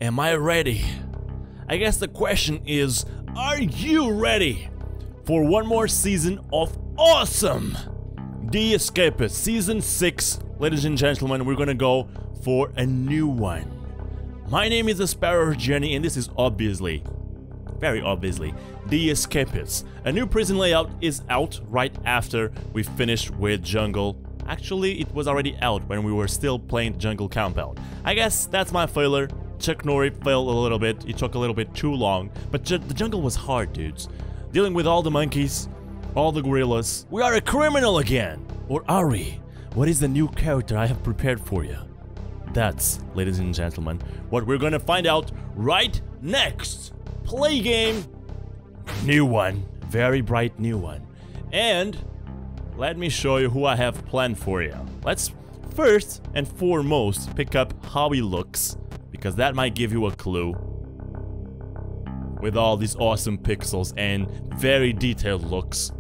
Am I ready? I guess the question is, are you ready for one more season of awesome The Escapists Season 6? Ladies and gentlemen, we're gonna go for a new one. My name is TheSparrowsJourney, and this is obviously, very obviously, The Escapists. A new prison layout is out right after we finished with Jungle. Actually, it was already out when we were still playing Jungle Compound. I guess that's my failure. Chuck Norrie failed a little bit, it took a little bit too long, but the jungle was hard, dudes. Dealing with all the monkeys, all the gorillas. We are a criminal again! Or are we? What is the new character I have prepared for you? That's, ladies and gentlemen, what we're gonna find out right next! Play game! New one. Very bright new one. And let me show you who I have planned for you. Let's first and foremost pick up how he looks, because that might give you a clue. With all these awesome pixels and very detailed looks.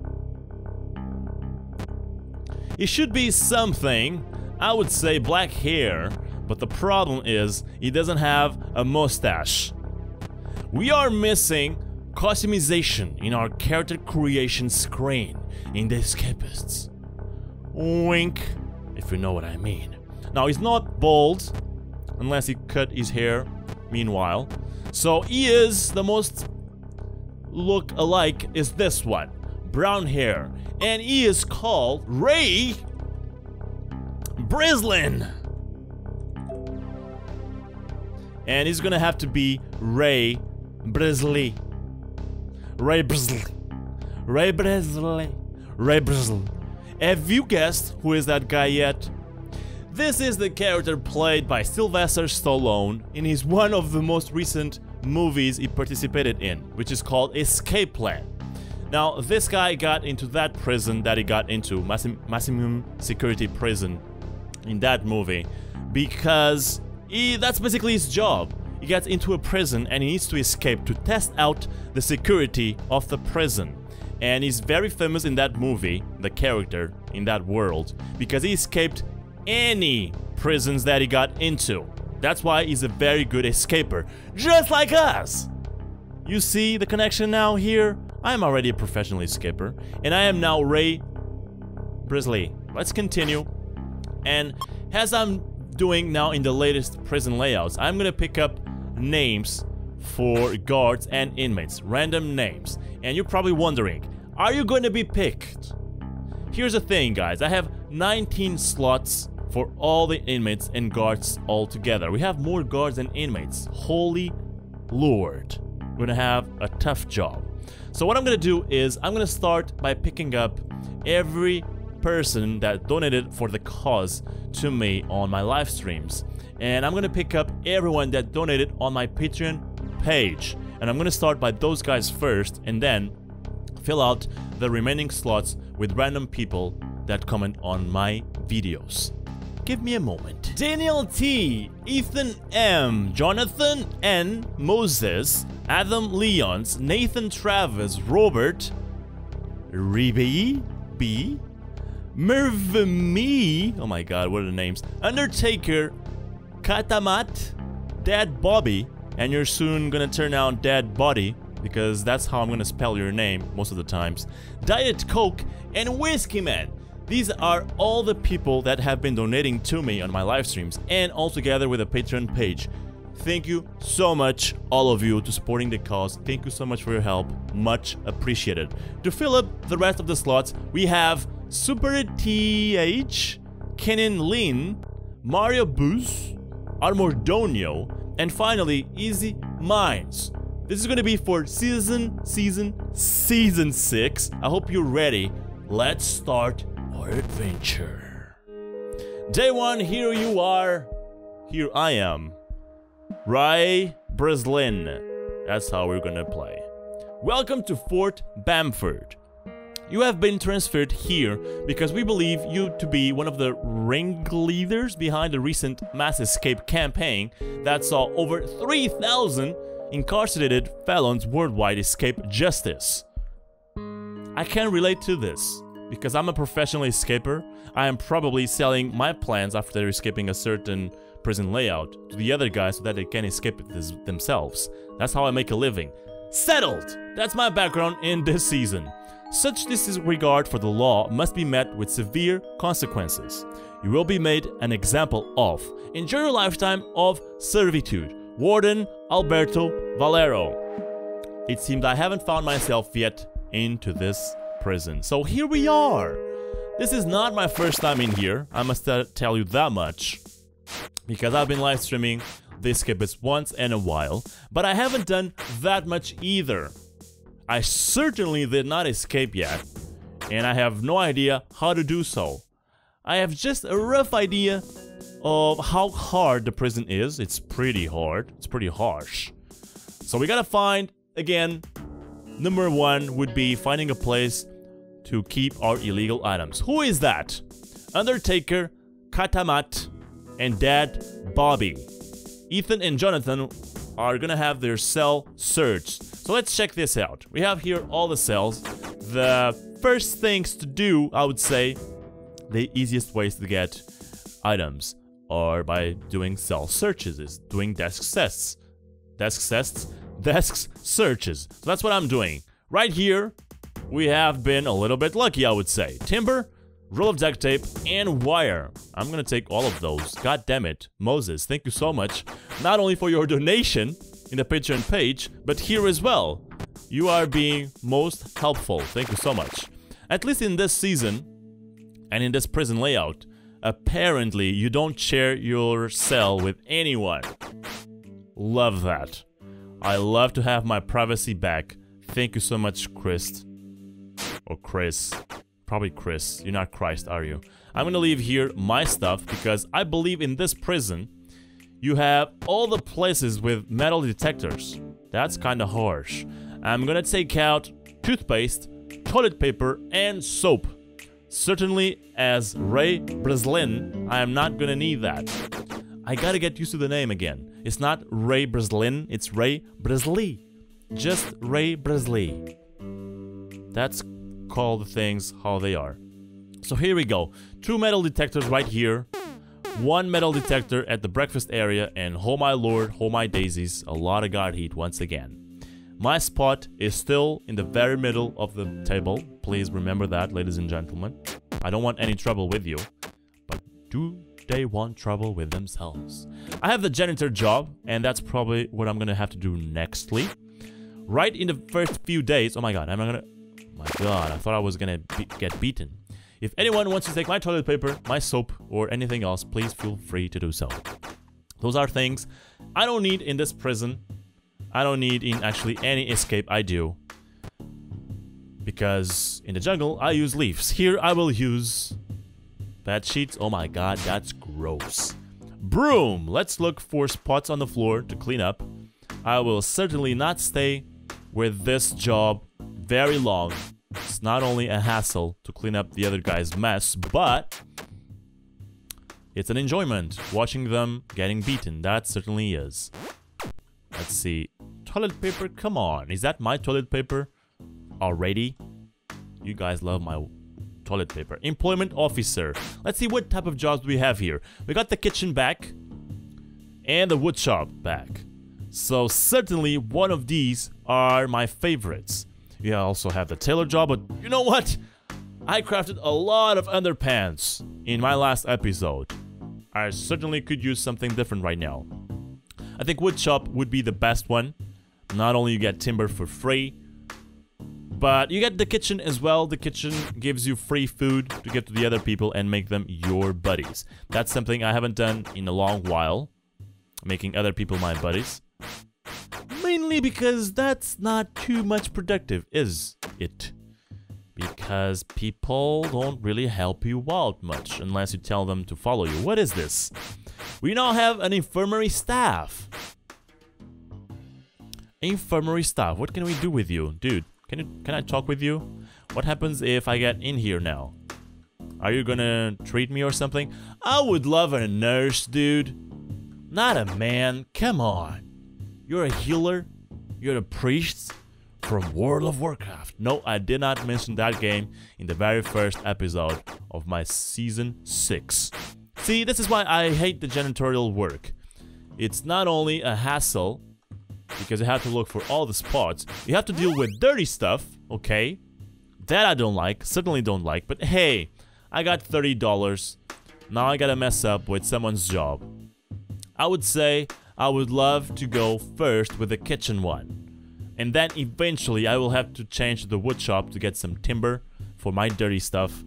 It should be something, I would say black hair, but the problem is he doesn't have a mustache. We are missing customization in our character creation screen in The Escapists. Wink, if you know what I mean. Now he's not bald, unless he cut his hair meanwhile. So he is the most look alike is this one. Brown hair. And he is called Ray Brislin. And he's gonna have to be Ray Brisley. Ray Brisley. Ray Brisley. Ray Brisley. Have you guessed who is that guy yet? This is the character played by Sylvester Stallone in his one of the most recent movies he participated in, which is called Escape Plan. Now, this guy got into that prison that he got into, maximum security prison, in that movie, because that's basically his job. He gets into a prison and he needs to escape to test out the security of the prison. And he's very famous in that movie, the character in that world, because he escaped any prisons that he got into. That's why he's a very good escaper, just like us. You see the connection now here? I am already a professional escaper, and I am now Ray Brisley. Let's continue. And as I'm doing now in the latest prison layouts, I'm gonna pick up names for guards and inmates, random names. And you're probably wondering, are you going to be picked? Here's the thing, guys, I have 19 slots for all the inmates and guards all together. We have more guards than inmates. Holy Lord. We're gonna have a tough job. So what I'm gonna do is I'm gonna start by picking up every person that donated for the cause to me on my live streams. And I'm gonna pick up everyone that donated on my Patreon page. And I'm gonna start by those guys first and then fill out the remaining slots with random people that comment on my videos. Give me a moment. Daniel T, Ethan M, Jonathan N, Moses, Adam Leons, Nathan Travis, Robert, Rebe B, Merv Me, oh my god, what are the names? Undertaker, Katamat, Dad Bobby, and you're soon gonna turn out Dad Body, because that's how I'm gonna spell your name most of the times. Diet Coke and Whiskey Man. These are all the people that have been donating to me on my live streams and all together with a Patreon page. Thank you so much, all of you, to supporting the cause. Thank you so much for your help. Much appreciated. To fill up the rest of the slots, we have Super TH, Kenan Lin, Mario Booz, Armordonio, and finally, Easy Minds. This is going to be for season 6. I hope you're ready. Let's start our adventure. Day 1, here you are. Here I am. Ray Brislin. That's how we're gonna play. Welcome to Fort Bamford. You have been transferred here because we believe you to be one of the ringleaders behind the recent mass escape campaign that saw over 3,000 incarcerated felons worldwide escape justice. I can relate to this. because I'm a professional escaper, I am probably selling my plans after they're escaping a certain prison layout to the other guys so that they can escape it themselves. That's how I make a living. Settled! That's my background in this season. Such disregard for the law must be met with severe consequences. You will be made an example of. Enjoy your lifetime of servitude. Warden Alberto Valero. It seems I haven't found myself yet into this prison. So here we are. This is not my first time in here, I must tell you that much. Because I've been live streaming The Escapists once in a while, but I haven't done that much either. I certainly did not escape yet, and I have no idea how to do so. I have just a rough idea of how hard the prison is. It's pretty hard. It's pretty harsh. So we gotta find, again, number one would be finding a place to keep our illegal items. Who is that? Undertaker, Katamat, and Dad Bobby. Ethan and Jonathan are gonna have their cell searched. So let's check this out. We have here all the cells. The first things to do, I would say, the easiest ways to get items are by doing cell searches, is doing desk tests. Desk searches. So that's what I'm doing. Right here, we have been a little bit lucky, I would say. Timber, roll of duct tape, and wire. I'm gonna take all of those. God damn it. Moses, thank you so much. Not only for your donation in the Patreon page, but here as well. You are being most helpful. Thank you so much. At least in this season, and in this prison layout, apparently you don't share your cell with anyone. Love that. I love to have my privacy back. Thank you so much, Chris. Or Chris. Probably Chris. You're not Christ, are you? I'm gonna leave here my stuff because I believe in this prison you have all the places with metal detectors. That's kinda harsh. I'm gonna take out toothpaste, toilet paper, and soap. Certainly, as Ray Breslin, I am not gonna need that. I gotta get used to the name again. It's not Ray Breslin, it's Ray Bresley. Just Ray Bresley. That's call the things how they are. So here we go. 2 metal detectors right here. 1 metal detector at the breakfast area, and oh my lord, oh my daisies, a lot of guard heat once again. My spot is still in the very middle of the table. Please remember that, ladies and gentlemen. I don't want any trouble with you, but do they want trouble with themselves? I have the janitor job, and that's probably what I'm gonna have to do nextly. Right in the first few days, oh my god, my god, I thought I was gonna get beaten. If anyone wants to take my toilet paper, my soap, or anything else, please feel free to do so. Those are things I don't need in this prison. I don't need in actually any escape I do. Because in the jungle, I use leaves. Here, I will use bed sheets. Oh my god, that's gross. Broom! Let's look for spots on the floor to clean up. I will certainly not stay with this job very long. It's not only a hassle to clean up the other guy's mess, but it's an enjoyment watching them getting beaten. That certainly is. Let's see. Toilet paper, come on. Is that my toilet paper already? You guys love my toilet paper. Employment officer. Let's see what type of jobs we have here. We got the kitchen back and the wood shop back. So certainly one of these are my favorites. Yeah, I also have the tailor job, but you know what? I crafted a lot of underpants in my last episode. I certainly could use something different right now. I think wood shop would be the best one. Not only you get timber for free, but you get the kitchen as well. The kitchen gives you free food to give to the other people and make them your buddies. That's something I haven't done in a long while. Making other people my buddies. Mainly because that's not too much productive, is it? Because people don't really help you out much unless you tell them to follow you. What is this? We now have an infirmary staff. Infirmary staff, what can we do with you? Dude, can I talk with you? What happens if I get in here now? Are you gonna treat me or something? I would love a nurse, dude. Not a man, come on. You're a healer? You're a priest? from World of Warcraft. No, I did not mention that game in the very first episode of my Season 6. See, this is why I hate the janitorial work. It's not only a hassle, because you have to look for all the spots. You have to deal with dirty stuff, okay? That I don't like, certainly don't like, but hey, I got $30. Now I gotta mess up with someone's job. I would say I would love to go first with the kitchen one. And then eventually I will have to change to the wood shop to get some timber for my dirty stuff.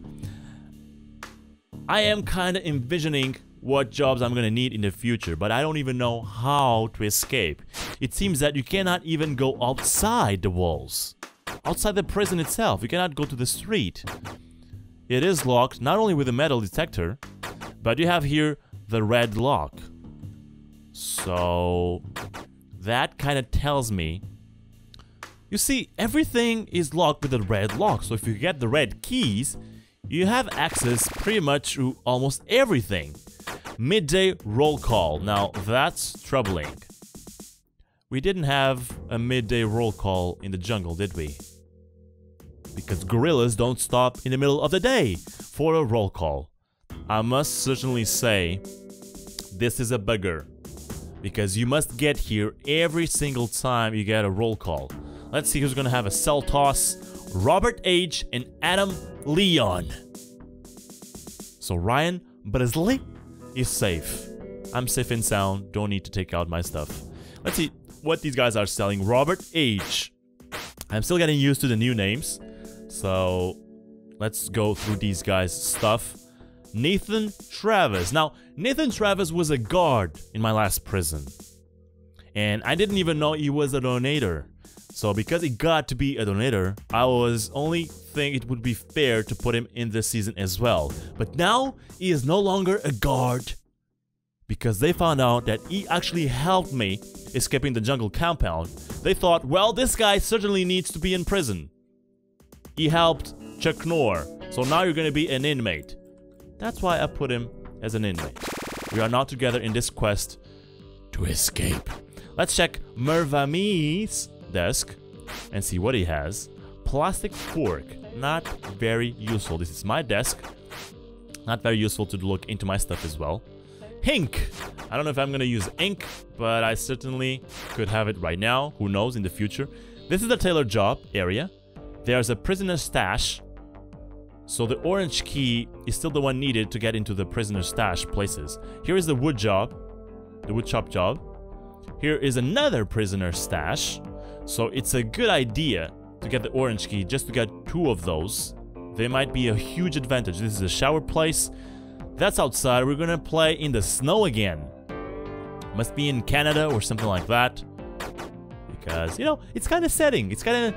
I am kinda envisioning what jobs I'm gonna need in the future, but I don't even know how to escape. It seems that you cannot even go outside the walls. Outside the prison itself, you cannot go to the street. It is locked, not only with a metal detector, but you have here the red lock. So that kind of tells me, you see, everything is locked with a red lock. So if you get the red keys, you have access pretty much to almost everything. Midday roll call. Now that's troubling. We didn't have a midday roll call in the jungle, did we? Because gorillas don't stop in the middle of the day for a roll call. I must certainly say, this is a bugger. Because you must get here every single time you get a roll call. Let's see who's gonna have a cell toss. Robert H. and Adam Leon. So Ryan Bresley is safe. I'm safe and sound, don't need to take out my stuff. Let's see what these guys are selling. Robert H. I'm still getting used to the new names. So let's go through these guys' stuff. Nathan Travis. Now, Nathan Travis was a guard in my last prison. And I didn't even know he was a donator. So because he got to be a donator, I was only think it would be fair to put him in this season as well. But now, he is no longer a guard. Because they found out that he actually helped me escaping the jungle compound. They thought, well, this guy certainly needs to be in prison. He helped Chuck Norr. So now you're going to be an inmate. That's why I put him as an inmate. We are now together in this quest to escape. Let's check Mervami's desk and see what he has. Plastic fork. Not very useful. This is my desk. Not very useful to look into my stuff as well. Ink. I don't know if I'm going to use ink, but I certainly could have it right now. Who knows in the future. This is the tailor job area. There's a prisoner stash. So the orange key is still the one needed to get into the prisoner stash places. Here is the wood job, the wood shop job. Here is another prisoner stash. So it's a good idea to get the orange key just to get 2 of those. They might be a huge advantage. This is a shower place. That's outside. We're gonna play in the snow again. Must be in Canada or something like that. Because, you know, it's kind of setting. It's kind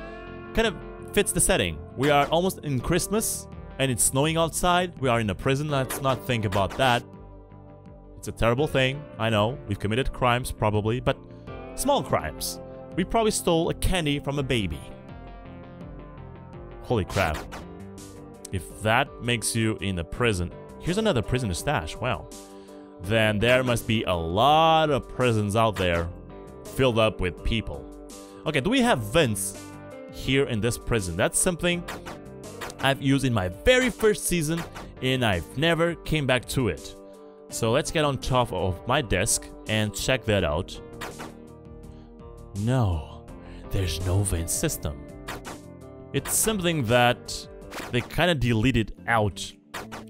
of fits the setting. We are almost in Christmas. And it's snowing outside. We are in a prison. Let's not think about that. It's a terrible thing. I know. We've committed crimes, probably. But small crimes. We probably stole a candy from a baby. Holy crap. If that makes you in a prison... Here's another prisoner stash. Wow. Then there must be a lot of prisons out there filled up with people. Okay, do we have vents here in this prison? That's something I've used in my very first season, and I've never came back to it. So let's get on top of my desk and check that out. No, there's no vent system. It's something that they kind of deleted out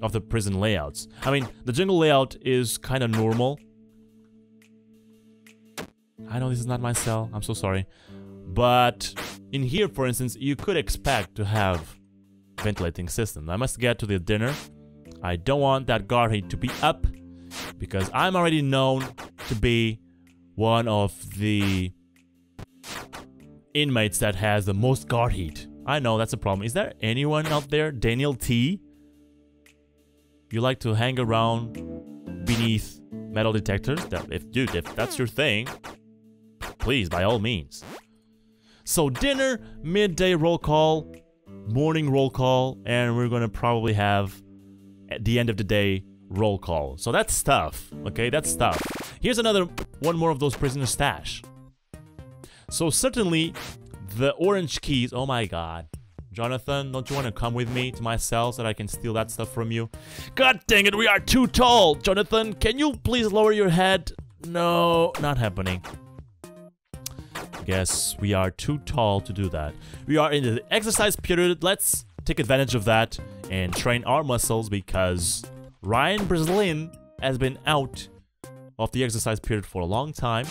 of the prison layouts. I mean, the jungle layout is kind of normal. I know this is not my cell, I'm so sorry. But in here, for instance, you could expect to have ventilating system. I must get to the dinner. I don't want that guard heat to be up because I'm already known to be one of the inmates that has the most guard heat. I know that's a problem. Is there anyone out there? Daniel T? You like to hang around beneath metal detectors? Dude, if that's your thing, please, by all means. So dinner, midday roll call, morning roll call, and we're gonna probably have at the end of the day roll call. So that's stuff, okay? That's stuff. Here's one more of those prisoner stash. So certainly The orange keys. Oh my god. Jonathan, don't you want to come with me to my cell so that I can steal that stuff from you? God dang it, we are too tall! Jonathan, can you please lower your head? No, not happening. Guess we are too tall to do that. We are in the exercise period. Let's take advantage of that and train our muscles because Ryan Breslin has been out of the exercise period for a long time.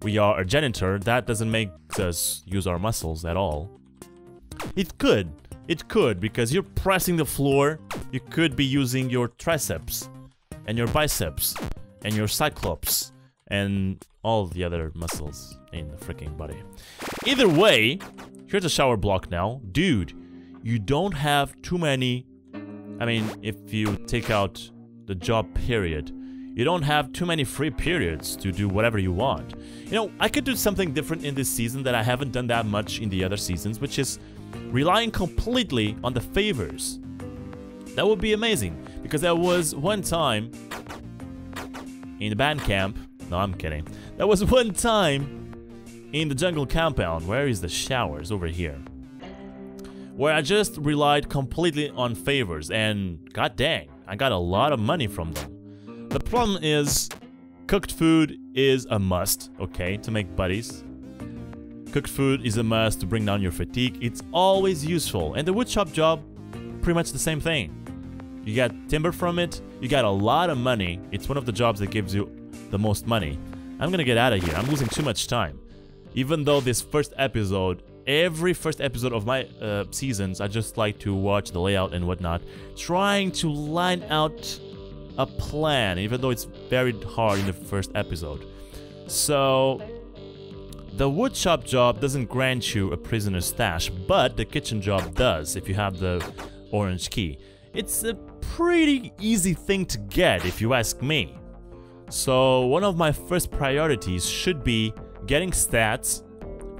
We are a janitor. That doesn't make us use our muscles at all. It could, because you're pressing the floor. You could be using your triceps and your biceps and your cyclops and all the other muscles in the freaking body. Either way, here's a shower block now. Dude, you don't have too many. I mean, if you take out the job period, you don't have too many free periods to do whatever you want. You know, I could do something different in this season that I haven't done that much in the other seasons, which is relying completely on the favors. That would be amazing, because there was one time in the band camp. No, I'm kidding. There was one time in the jungle compound. Where is the showers? Over here. Where I just relied completely on favors, and god dang, I got a lot of money from them. The problem is, cooked food is a must, okay, to make buddies. Cooked food is a must to bring down your fatigue. It's always useful. And the woodshop job, pretty much the same thing. You get timber from it, you get a lot of money. It's one of the jobs that gives you the most money. I'm gonna get out of here. I'm losing too much time. Even though this first episode, every first episode of my seasons, I just like to watch the layout and whatnot, trying to line out a plan, even though it's very hard in the first episode. So the woodshop job doesn't grant you a prisoner stash, but the kitchen job does if you have the orange key. It's a pretty easy thing to get if you ask me. So one of my first priorities should be getting stats,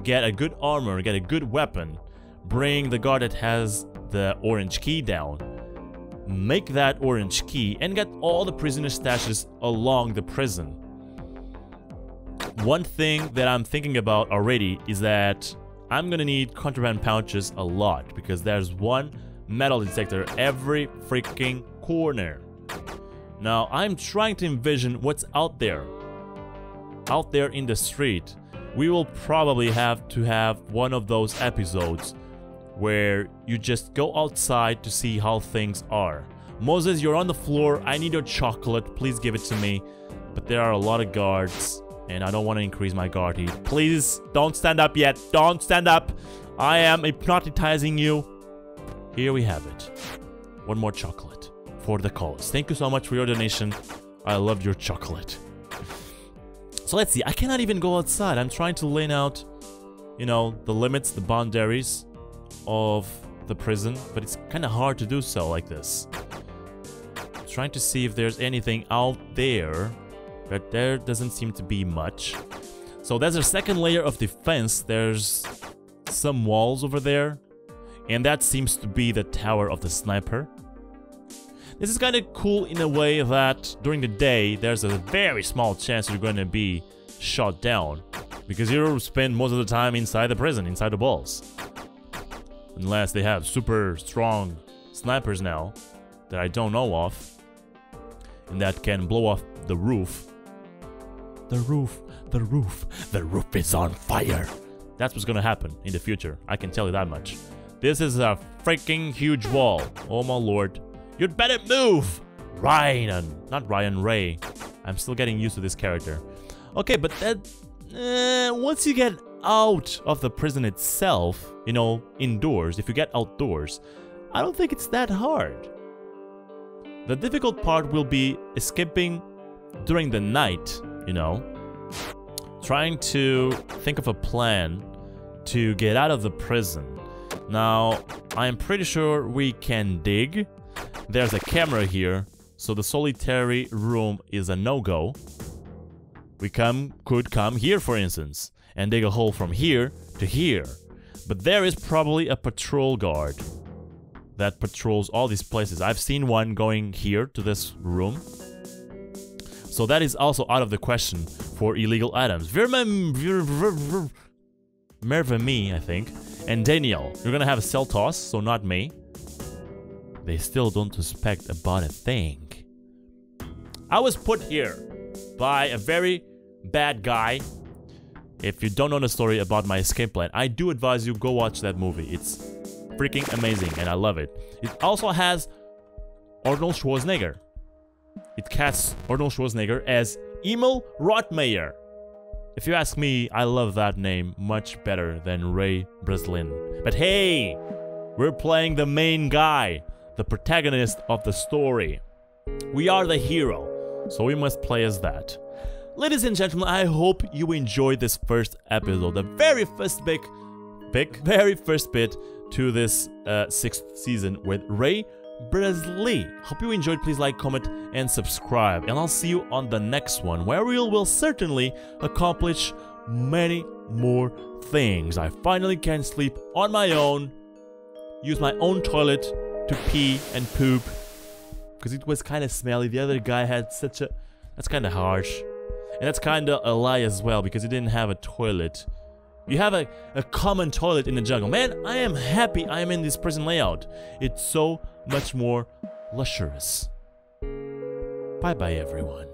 get a good armor, get a good weapon, bring the guard that has the orange key down, make that orange key, and get all the prisoner stashes along the prison. One thing that I'm thinking about already is that I'm gonna need contraband pouches a lot, because there's one metal detector every freaking corner. Now, I'm trying to envision what's out there in the street. We will probably have to have one of those episodes where you just go outside to see how things are. Moses, you're on the floor. I need your chocolate. Please give it to me. But there are a lot of guards, and I don't want to increase my guard heat. Please, don't stand up yet. Don't stand up. I am hypnotizing you. Here we have it. One more chocolate for the cause. Thank you so much for your donation. I loved your chocolate. So let's see. I cannot even go outside. I'm trying to lay out, you know, the limits, the boundaries of the prison, but it's kind of hard to do so like this. Trying to see if there's anything out there, but there doesn't seem to be much. So there's a second layer of defense. There's some walls over there, and that seems to be the tower of the sniper. This is kind of cool in a way that during the day there's a very small chance you're going to be shot down, because you spend most of the time inside the prison, inside the walls. Unless they have super strong snipers now that I don't know of, and that can blow off the roof. The roof is on fire. That's what's gonna happen in the future. I can tell you that much. This is a freaking huge wall. Oh my lord. You'd better move! Ryan. Not Ryan, Ray. I'm still getting used to this character. Okay, but that... once you get out of the prison itself, you know, indoors, if you get outdoors, I don't think it's that hard. The difficult part will be escaping during the night, you know. Trying to think of a plan to get out of the prison. Now, I'm pretty sure we can dig. There's a camera here, so the solitary room is a no-go. We could come here, for instance, and dig a hole from here to here. But there is probably a patrol guard that patrols all these places. I've seen one going here to this room. So that is also out of the question for illegal items. Me, I think, and Daniel. You're gonna have a cell toss, so not me. They still don't suspect about a thing. I was put here by a very bad guy. If you don't know the story about my escape plan, I do advise you go watch that movie. It's freaking amazing and I love it. It also has Arnold Schwarzenegger. It casts Arnold Schwarzenegger as Emil Rotmeyer. If you ask me, I love that name much better than Ray Breslin. But hey, we're playing the main guy, the protagonist of the story. We are the hero, so we must play as that. Ladies and gentlemen, I hope you enjoyed this first episode, the very first bit to this 6th season with Ray Breslin. Hope you enjoyed. Please like, comment, and subscribe. And I'll see you on the next one, where we will certainly accomplish many more things. I finally can sleep on my own, use my own toilet to pee and poop, because it was kind of smelly. The other guy had such a... That's kind of harsh. And that's kind of a lie as well, because he didn't have a toilet. You have a common toilet in the jungle. Man, I am happy I am in this prison layout. It's so much more luxurious. Bye-bye, everyone.